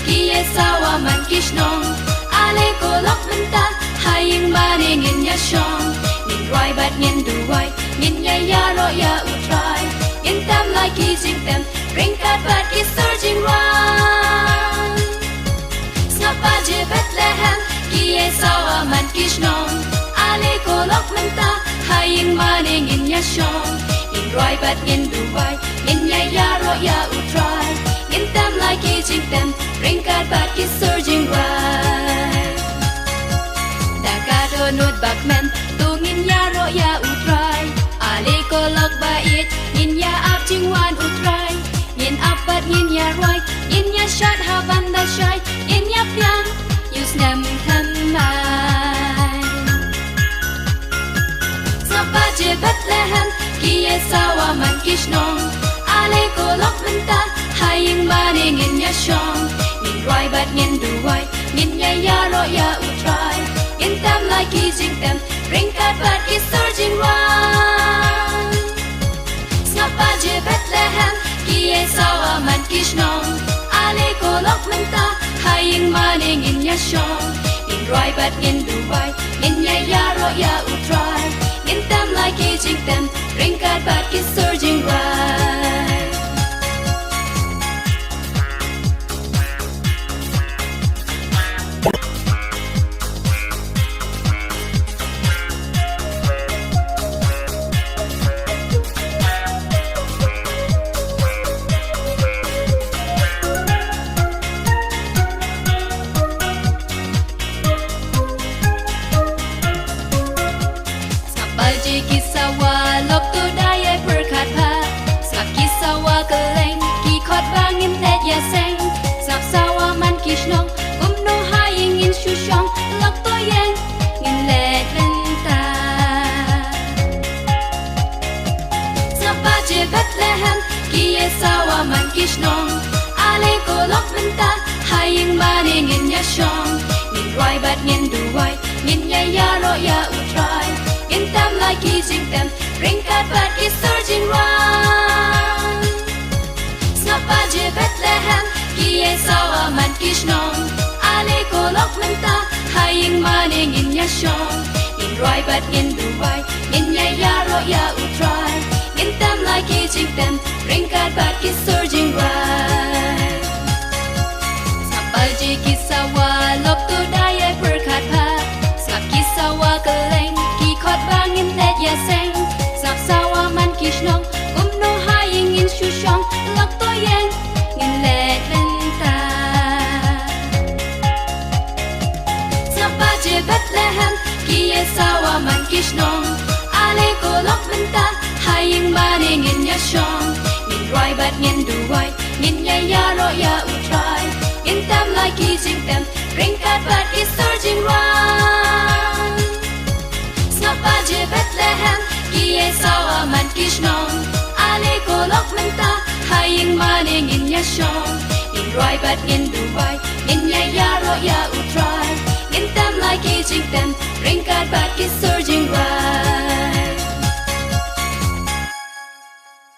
Kie sawa man kishnong Ale ko lok menta Haying mani ngin ya shong Ngin roi bat ngin duwai Ngin ya ro ya utrai Ngin tam lai ki jing tem Ring kat bat ki surging run Snapa je Bethlehem Kie sawa man kishnong Ale ko lok menta Haying mani ngin ya shong Ngin roi bat ngin duwai Ngin ya ro ya utrai Ngin tam lai ki jing tem Ring kat bat ki surging run Dakado nut bakmen Tu ngin ya ro ya utrai Ale ko lok bait Ngin ya ap jing wan utrai Ngin ap bat ngin ya roi Ngin ya shat ha banda shai Ngin ya piang Yus nem tham mai Snapa je Bethlehem Kie sawa man kishnong Ale ko lok menta Haying mani ngin ya shong Ngin roi bat ngin duwai Ngin ya ro ya utrai Ngin tam lai ki jing tem Ring kat bat ki surging run Snapa je Bethlehem Kie sawa man kishnong Ale ko lok menta Haying mani ngin ya shong Ngin roi bat ngin duwai Ngin ya ro ya utrai Ngin tam lai ki jing tem Ring kat bat ki surging run Baji kisawa lok tu daya berkat pa Sap kisawa keleng ki khot bangin tet ya seng Sap sawa man kishnong no haying in shushong lok to yang ngin let venta Sap baji Bethlehem ki sawa man kishnong Ale ko lok venta haying mani ngin ya shong Ngin roi bat ngin duwai ngin ya ro ya utrai Ngin tam lai ki jing tem Ring kat bat ki surging run Snapa je Bethlehem Kie sawa man kishnong Ale ko lok menta Haying mani ngin ya shong Ngin roi bat ngin duwai Ngin ya ro ya utrai Ngin tam lai ki jing tem Ring kat bat ki surging run Snapa je kisawa lok tu daya berkat pa Snap kisawa keleng Khot bangin tet ya seng Sap sawa man kishnong no haying in shushong lok to yang ngin let venta Snapa je Bethlehem Kie sawa man kishnong Ale ko lok venta Haying mani ngin ya shong Ngin roi bat ngin duwai Ngin ya ro ya utrai Ngin tam lai ki jing tem Ring kat bat ki surging run Snapa je Bethlehem Kie sawa man kishnong Ale ko lok menta Haying mani ngin ya shong Ngin roi bat ngin duwai Ngin ya ro ya utrai Ngin tam lai ki jing tem